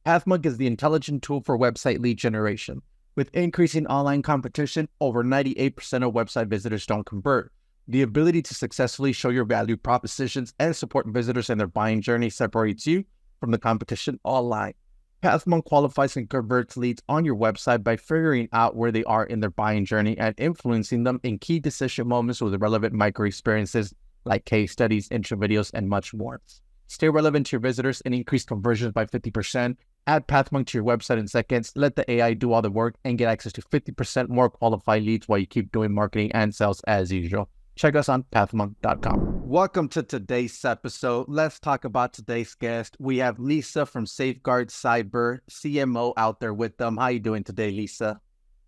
Pathmark is the intelligent tool for website lead generation. With increasing online competition, over 98% of website visitors don't convert. The ability to successfully show your value propositions and support visitors in their buying journey separates you from the competition online. Pathmark qualifies and converts leads on your website by figuring out where they are in their buying journey and influencing them in key decision moments with relevant micro experiences like case studies, intro videos, and much more. Stay relevant to your visitors and increase conversions by 50%. Add Pathmark to your website in seconds. Let the AI do all the work and get access to 50% more qualified leads while you keep doing marketing and sales as usual. Check us on pathmark.com. Welcome to today's episode. Let's talk about today's guest. We have Lisa from Safeguard Cyber, CMO out there with them. How are you doing today, Lisa?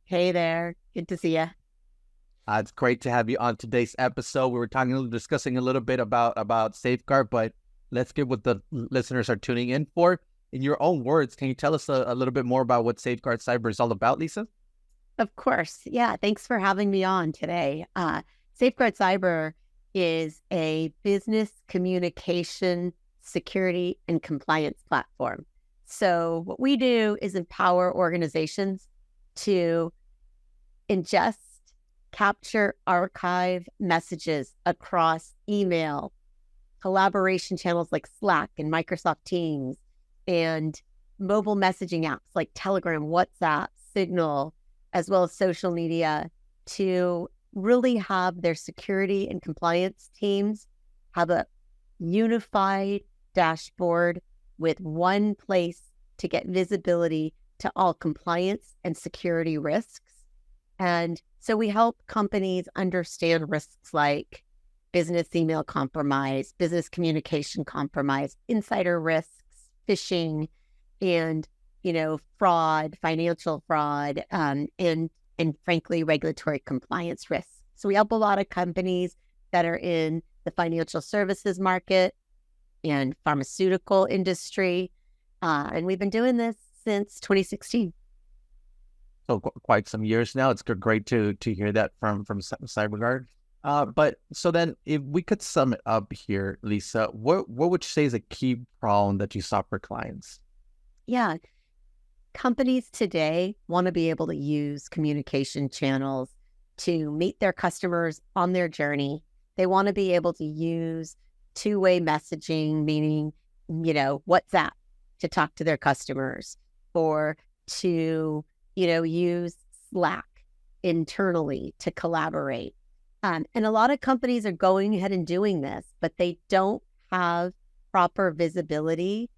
Hey there. Good to see you. It's great to have you on today's episode. We were discussing a little bit about Safeguard, but let's get what the listeners are tuning in for. In your own words, can you tell us a little bit more about what Safeguard Cyber is all about, Lisa? Of course. Yeah. Thanks for having me on today. Safeguard Cyber is a business communication, security, and compliance platform. So what we do is empower organizations to ingest, capture, archive messages across email, collaboration channels like Slack and Microsoft Teams, and mobile messaging apps like Telegram, WhatsApp, Signal, as well as social media, to really have their security and compliance teams have a unified dashboard with one place to get visibility to all compliance and security risks. And so we help companies understand risks like business email compromise, business communication compromise, insider risks, phishing, and, fraud, financial fraud, and frankly, regulatory compliance risks. So we help a lot of companies that are in the financial services market and pharmaceutical industry. And we've been doing this since 2016. So quite some years now. It's great to hear that from CyberGuard. But so then if we could sum it up here, Lisa, what would you say is a key problem that you solve for clients? Yeah. Companies today want to be able to use communication channels to meet their customers on their journey. They want to be able to use two-way messaging, meaning, WhatsApp to talk to their customers, or to, use Slack internally to collaborate. And a lot of companies are going ahead and doing this, but they don't have proper visibility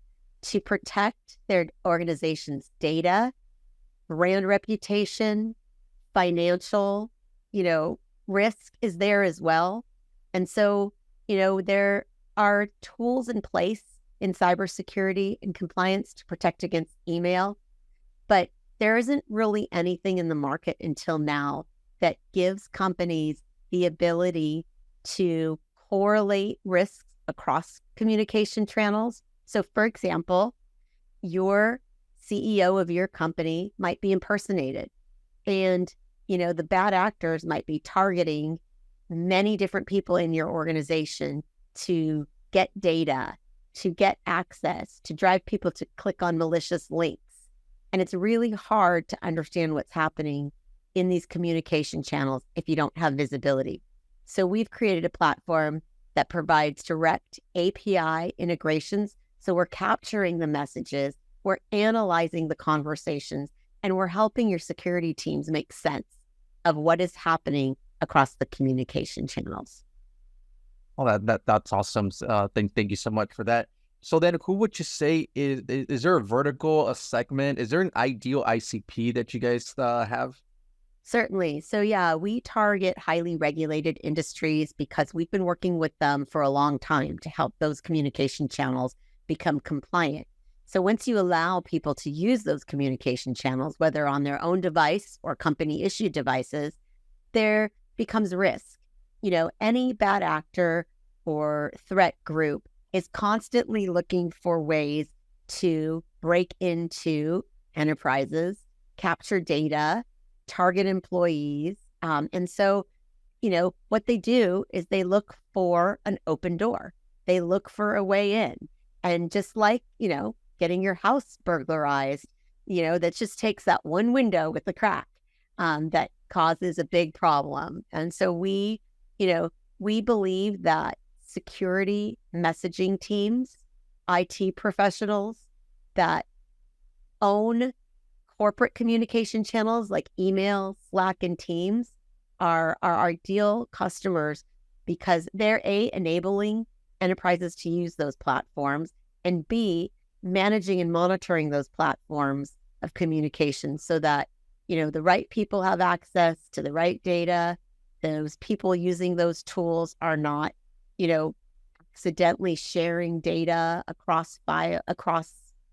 to protect their organization's data, brand reputation, financial, risk is there as well. And so, there are tools in place in cybersecurity and compliance to protect against email, but there isn't really anything in the market until now that gives companies the ability to correlate risks across communication channels. So, for example, your CEO of your company might be impersonated, and, the bad actors might be targeting many different people in your organization to get data, to get access, to drive people to click on malicious links. And it's really hard to understand what's happening in these communication channels if you don't have visibility. So we've created a platform that provides direct API integrations. So we're capturing the messages, we're analyzing the conversations, and we're helping your security teams make sense of what is happening across the communication channels. Oh, that's awesome. Thank you so much for that. So then who would you say is there a vertical, a segment? Is there an ideal ICP that you guys have? Certainly. So yeah, we target highly regulated industries because we've been working with them for a long time to help those communication channels become compliant. So once you allow people to use those communication channels, whether on their own device or company issued devices, there becomes risk. Any bad actor or threat group is constantly looking for ways to break into enterprises, capture data, target employees. And so, what they do is they look for an open door. They look for a way in. And just like, getting your house burglarized, that just takes that one window with the crack that causes a big problem. And so we believe that security messaging teams, IT professionals that own corporate communication channels like email, Slack, and Teams are our ideal customers because they're enabling enterprises to use those platforms, and B, managing and monitoring those platforms of communication so that, the right people have access to the right data. Those people using those tools are not, accidentally sharing data across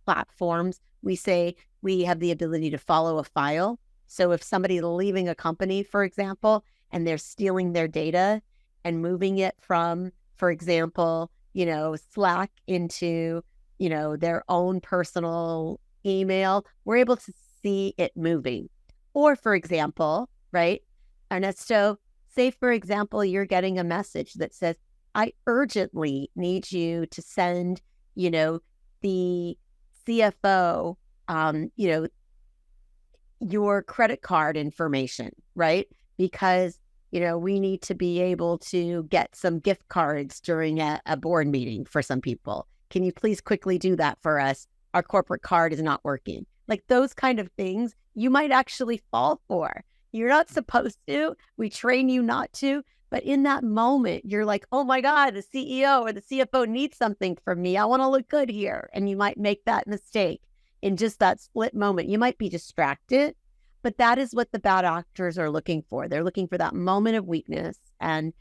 platforms. We say we have the ability to follow a file. So if somebody's leaving a company, for example, and they're stealing their data and moving it from, for example, Slack into, their own personal email, we're able to see it moving. Or, for example, right, Ernesto, say, for example, you're getting a message that says, I urgently need you to send, the CFO, your credit card information, right? Because, we need to be able to get some gift cards during a board meeting for some people. Can you please quickly do that for us? Our corporate card is not working. Like those kind of things you might actually fall for. You're not supposed to. We train you not to. But in that moment, you're like, oh my God, the CEO or the CFO needs something from me. I want to look good here. And you might make that mistake in just that split moment. You might be distracted, but that is what the bad actors are looking for. They're looking for that moment of weakness. And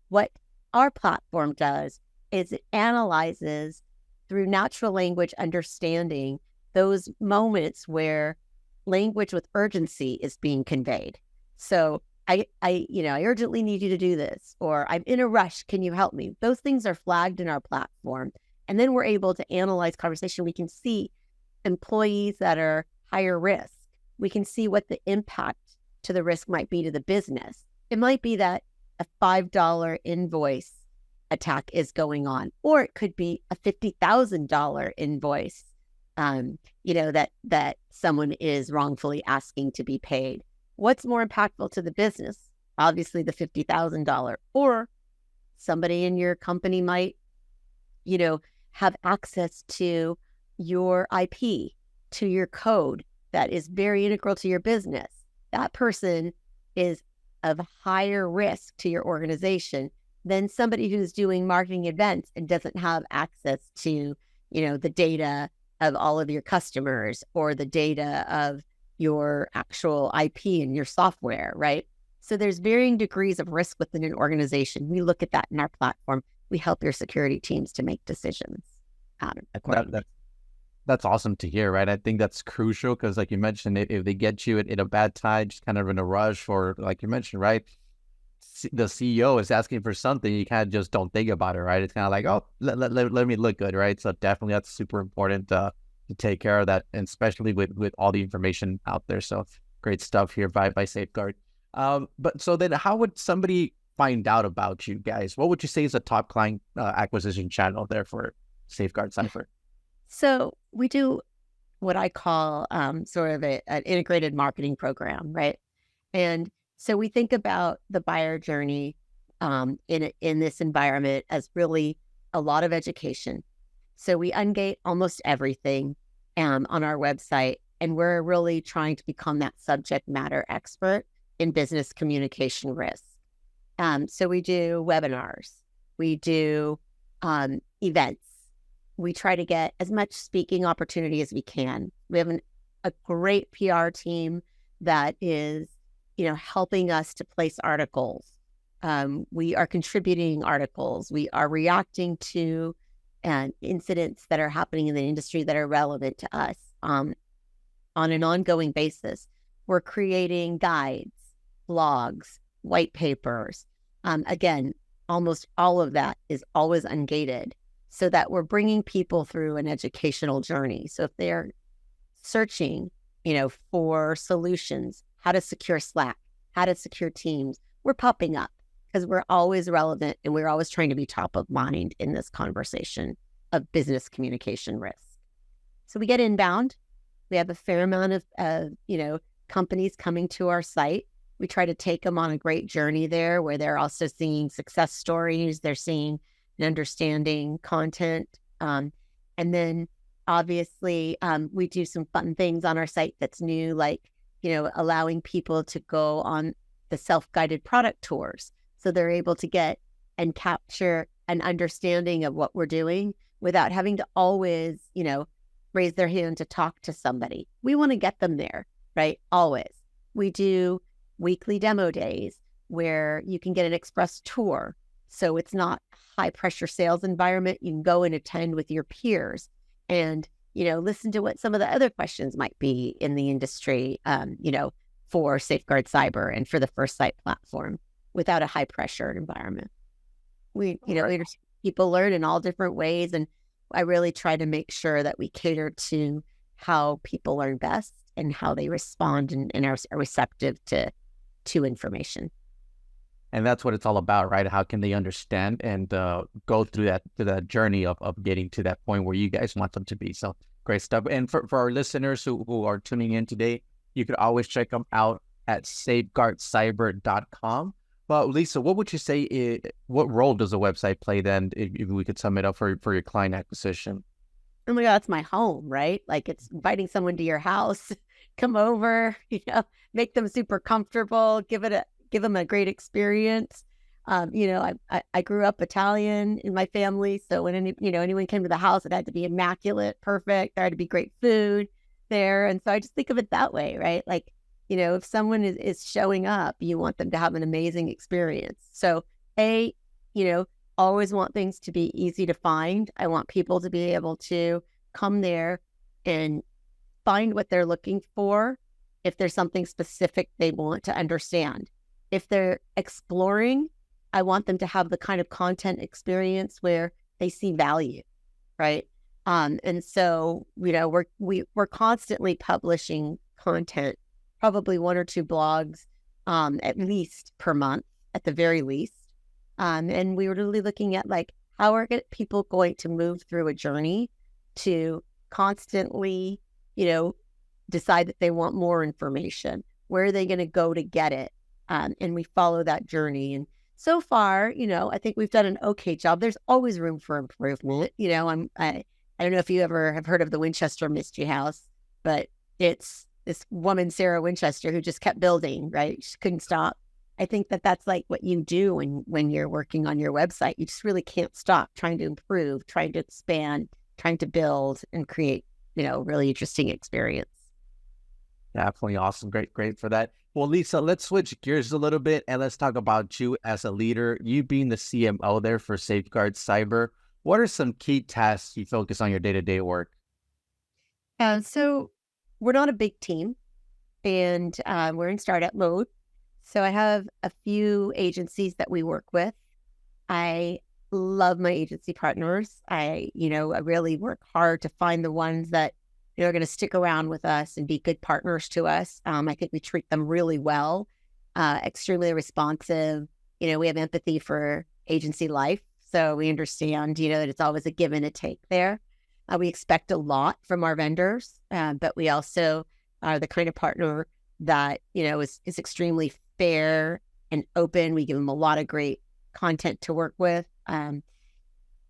what our platform does is it analyzes through natural language understanding those moments where language with urgency is being conveyed. So I urgently need you to do this, or I'm in a rush. Can you help me? Those things are flagged in our platform. And then we're able to analyze conversation. We can see employees that are higher risk. We can see what the impact to the risk might be to the business. It might be that a $5 invoice attack is going on, or it could be a $50,000 invoice, that someone is wrongfully asking to be paid. What's more impactful to the business? Obviously the $50,000, or somebody in your company might, have access to your IP, to your code that is very integral to your business. That person is of higher risk to your organization than somebody who's doing marketing events and doesn't have access to, the data of all of your customers or the data of your actual IP and your software, right? So there's varying degrees of risk within an organization. We look at that in our platform. We help your security teams to make decisions accordingly. That's awesome to hear, right? I think that's crucial because, like you mentioned, if they get you in a bad time, just kind of in a rush, or like you mentioned, right? The CEO is asking for something, you kind of just don't think about it, right? It's kind of like, oh, let me look good, right? So definitely that's super important to take care of that, and especially with all the information out there. So great stuff here by Safeguard. But so then how would somebody find out about you guys? What would you say is a top client acquisition channel there for Safeguard Cyber? So we do what I call sort of an integrated marketing program, right? And so we think about the buyer journey in this environment as really a lot of education. So we ungate almost everything on our website, and we're really trying to become that subject matter expert in business communication risk. So we do webinars, we do events. We try to get as much speaking opportunity as we can. We have a great PR team that is, helping us to place articles. We are contributing articles. We are reacting to incidents that are happening in the industry that are relevant to us on an ongoing basis. We're creating guides, blogs, white papers. Again, almost all of that is always ungated, so that we're bringing people through an educational journey. So if they're searching, for solutions, how to secure Slack, how to secure Teams, we're popping up because we're always relevant and we're always trying to be top of mind in this conversation of business communication risk. So we get inbound. We have a fair amount of companies coming to our site. We try to take them on a great journey there where they're also seeing success stories. They're seeing and understanding content. And then obviously we do some fun things on our site that's new, like, allowing people to go on the self-guided product tours. So they're able to get and capture an understanding of what we're doing without having to always, raise their hand to talk to somebody. We want to get them there, right? Always. We do weekly demo days where you can get an express tour. So it's not high pressure sales environment. You can go and attend with your peers and, listen to what some of the other questions might be in the industry, for Safeguard Cyber and for the First Sight platform without a high pressure environment. People learn in all different ways. And I really try to make sure that we cater to how people learn best and how they respond and are receptive to information. And that's what it's all about, right? How can they understand and go through that journey of getting to that point where you guys want them to be? So great stuff. And for our listeners who are tuning in today, you could always check them out at safeguardcyber.com. But Lisa, what would you say, what role does a website play then, if we could sum it up for your client acquisition? Oh my God, that's my home, right? Like, it's inviting someone to your house, come over, make them super comfortable, give them a great experience. I grew up Italian in my family. So when anyone came to the house, it had to be immaculate, perfect. There had to be great food there. And so I just think of it that way, right? Like, if someone is showing up, you want them to have an amazing experience. So always want things to be easy to find. I want people to be able to come there and find what they're looking for. If there's something specific they want to understand. If they're exploring, I want them to have the kind of content experience where they see value, right? And so, we're constantly publishing content, probably 1 or 2 blogs, at least per month, at the very least. And we were really looking at how are people going to move through a journey to constantly, decide that they want more information. Where are they going to go to get it? And we follow that journey. And so far, I think we've done an okay job. There's always room for improvement. I don't know if you ever have heard of the Winchester Mystery House, but it's this woman, Sarah Winchester, who just kept building, right? She couldn't stop. I think that that's like what you do when you're working on your website. You just really can't stop trying to improve, trying to expand, trying to build and create, really interesting experience. Definitely awesome. Great for that. Well, Lisa, let's switch gears a little bit and let's talk about you as a leader. You being the CMO there for Safeguard Cyber. What are some key tasks you focus on your day-to-day work? So we're not a big team and we're in startup mode. So I have a few agencies that we work with. I love my agency partners. I really work hard to find the ones that are going to stick around with us and be good partners to us. I think we treat them really well, extremely responsive. We have empathy for agency life. So we understand, that it's always a give and a take there. We expect a lot from our vendors, but we also are the kind of partner that, is extremely fair and open. We give them a lot of great content to work with. And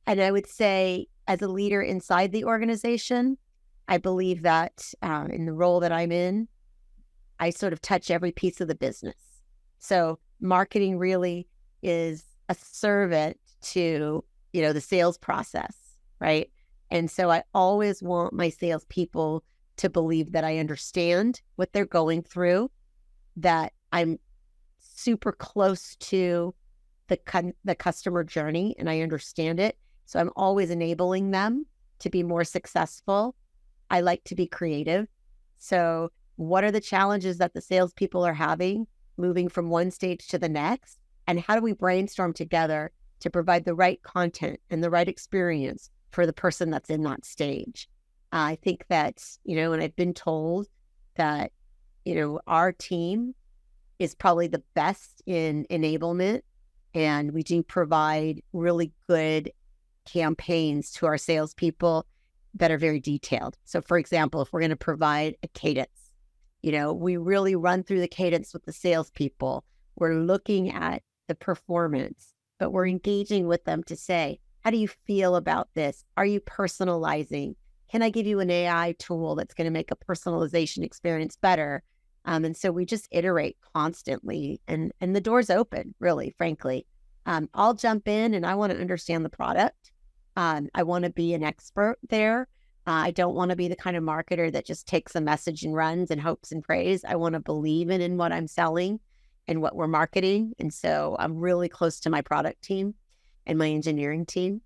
I would say as a leader inside the organization, I believe that in the role that I'm in, I sort of touch every piece of the business. So marketing really is a servant to, the sales process, right? And so I always want my salespeople to believe that I understand what they're going through, that I'm super close to the customer journey and I understand it. So I'm always enabling them to be more successful. I like to be creative. So what are the challenges that the salespeople are having moving from one stage to the next? And how do we brainstorm together to provide the right content and the right experience for the person that's in that stage? I think that, and I've been told that, our team is probably the best in enablement, and we do provide really good campaigns to our salespeople that are very detailed. So for example, if we're going to provide a cadence, we really run through the cadence with the salespeople. We're looking at the performance, but we're engaging with them to say, how do you feel about this? Are you personalizing? Can I give you an AI tool that's going to make a personalization experience better? And so we just iterate constantly, and the door's open, really, frankly. I'll jump in and I want to understand the product. I want to be an expert there. I don't want to be the kind of marketer that just takes a message and runs and hopes and prays. I want to believe in what I'm selling and what we're marketing. And so I'm really close to my product team and my engineering team.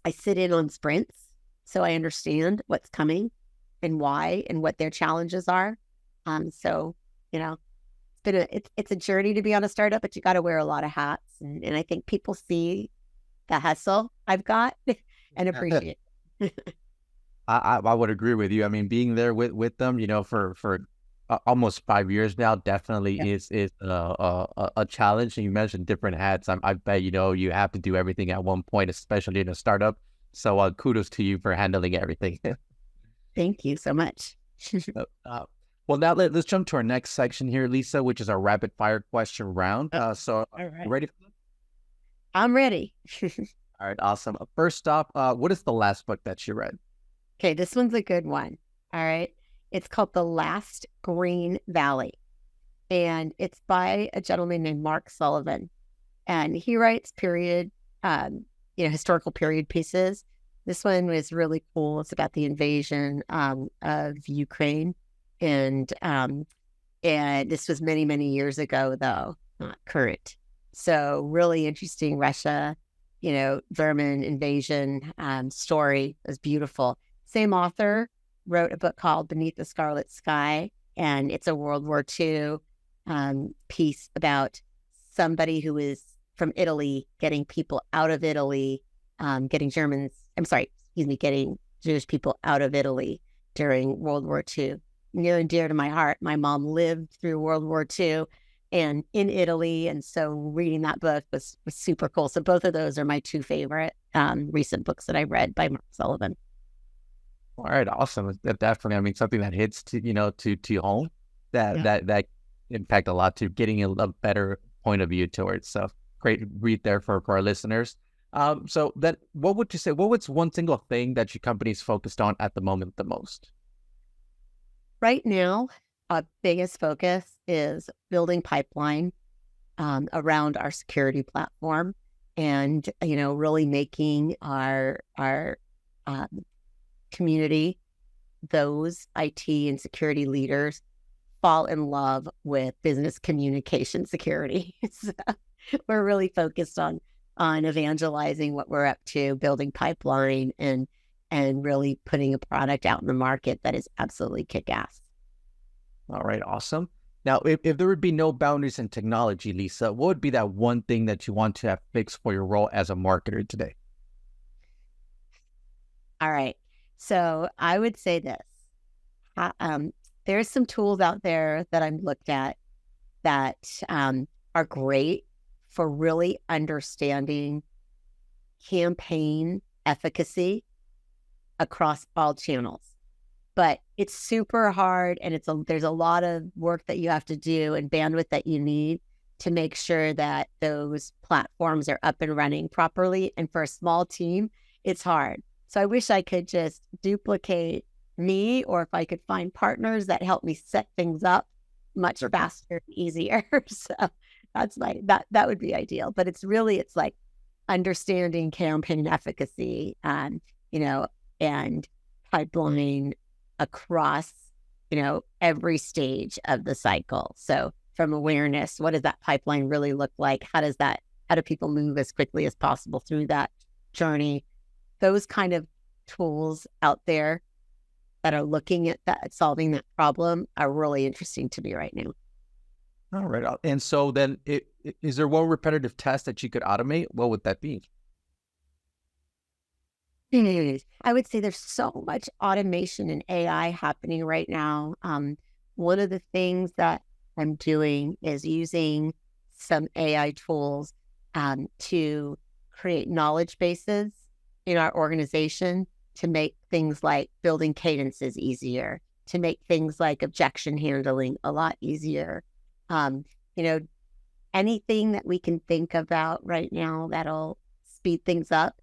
I sit in on sprints so I understand what's coming and why and what their challenges are. So, it's a journey to be on a startup, but you got to wear a lot of hats. And I think people see the hustle I've got and appreciate it. I would agree with you. I mean, being there with them, for almost 5 years now, definitely is a challenge. And you mentioned different hats. I bet you have to do everything at one point, especially in a startup. So kudos to you for handling everything. Thank you so much. Well, now let's jump to our next section here, Lisa, which is our rapid fire question round. So all right. You ready for that? I'm ready. All right, awesome. First off, what is the last book that you read? Okay, this one's a good one. All right. It's called The Last Green Valley. And it's by a gentleman named Mark Sullivan. And he writes historical period pieces. This one was really cool. It's about the invasion of Ukraine. And this was many, many years ago, though, not current. So really interesting Russia, German invasion story. It was beautiful. Same author wrote a book called Beneath the Scarlet Sky, and it's a World War II piece about somebody who is from Italy getting people out of Italy, getting Jewish people out of Italy during World War II. Near and dear to my heart. My mom lived through World War II and in Italy, and so reading that book was super cool. So both of those are my two favorite recent books that I read by Mark Sullivan. All right, awesome. Definitely, I mean, something that hits to home that impact a lot to getting a better point of view towards. So great read there for our listeners. So then, what would you say? What's one single thing that your company's focused on at the moment the most? Right now, our biggest focus is building pipeline around our security platform, and really making our community, those IT and security leaders, fall in love with business communication security. So we're really focused on evangelizing what we're up to, building pipeline, and really putting a product out in the market that is absolutely kick-ass. All right, awesome. Now, if there would be no boundaries in technology, Lisa, what would be that one thing that you want to have fixed for your role as a marketer today? All right. So I would say this. There's some tools out there that I've looked at that are great for really understanding campaign efficacy across all channels. But it's super hard, and there's a lot of work that you have to do and bandwidth that you need to make sure that those platforms are up and running properly. And for a small team, it's hard. So I wish I could just duplicate me, or if I could find partners that help me set things up much faster and easier. So that's that would be ideal. But it's like understanding campaign efficacy and pipeline across, every stage of the cycle. So from awareness, what does that pipeline really look like? How do people move as quickly as possible through that journey? Those kind of tools out there that are looking at that, solving that problem, are really interesting to me right now. All right. And so then is there one repetitive task that you could automate? What would that be? I would say there's so much automation and AI happening right now. One of the things that I'm doing is using some AI tools to create knowledge bases in our organization to make things like building cadences easier, to make things like objection handling a lot easier. You know, anything that we can think about right now that'll speed things up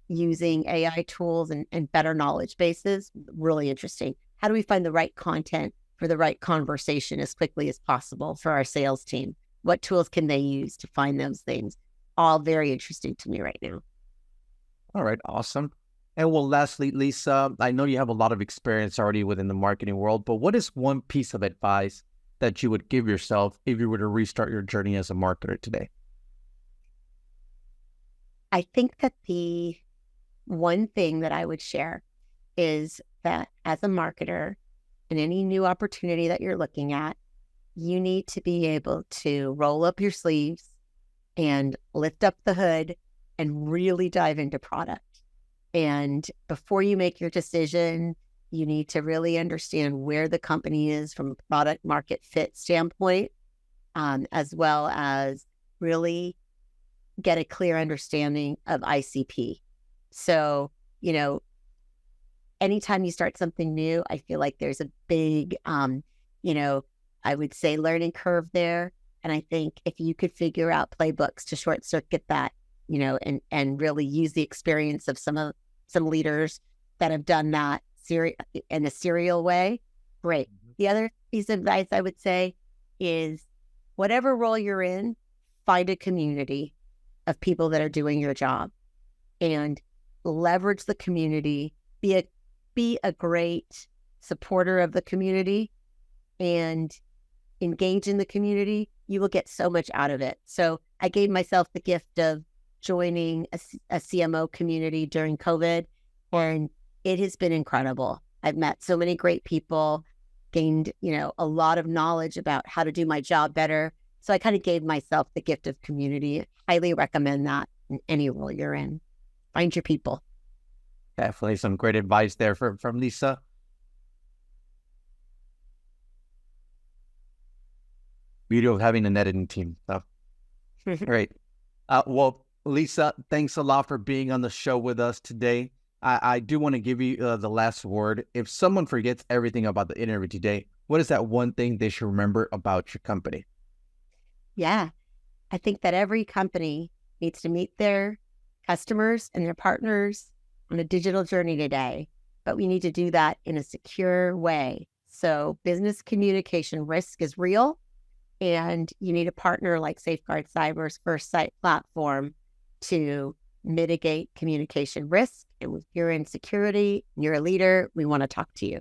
using AI tools and better knowledge bases, really interesting. How do we find the right content for the right conversation as quickly as possible for our sales team? What tools can they use to find those things? All very interesting to me right now. All right, awesome. And well, lastly, Lisa, I know you have a lot of experience already within the marketing world, but what is one piece of advice that you would give yourself if you were to restart your journey as a marketer today? I think that the one thing that I would share is that as a marketer, in any new opportunity that you're looking at, you need to be able to roll up your sleeves and lift up the hood and really dive into product. And before you make your decision, you need to really understand where the company is from a product market fit standpoint, as well as really get a clear understanding of ICP. So, anytime you start something new, I feel like there's a big, I would say learning curve there. And I think if you could figure out playbooks to short circuit that, and really use the experience of some leaders that have done that in a serial way, great. The other piece of advice I would say is whatever role you're in, find a community of people that are doing your job and leverage the community, be a great supporter of the community and engage in the community. You will get so much out of it. So I gave myself the gift of joining a CMO community during COVID, and it has been incredible. I've met so many great people, gained, a lot of knowledge about how to do my job better. So I kind of gave myself the gift of community. Highly recommend that in any role you're in. Find your people. Definitely some great advice there from Lisa. Beauty of having an editing team. So, great. Well, Lisa, thanks a lot for being on the show with us today. I do want to give you the last word. If someone forgets everything about the interview today, what is that one thing they should remember about your company? Yeah, I think that every company needs to meet their customers and their partners on a digital journey today, but we need to do that in a secure way. So business communication risk is real, and you need a partner like Safeguard Cyber's First Sight platform to mitigate communication risk. And if you're in security, you're a leader, we want to talk to you.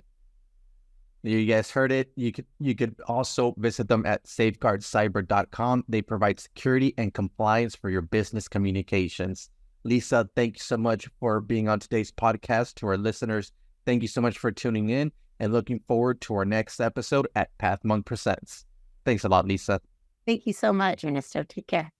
You guys heard it. You could also visit them at safeguardcyber.com. They provide security and compliance for your business communications. Lisa, thank you so much for being on today's podcast. To our listeners, thank you so much for tuning in and looking forward to our next episode at Path Monk Presents. Thanks a lot, Lisa. Thank you so much, Ernesto. Take care.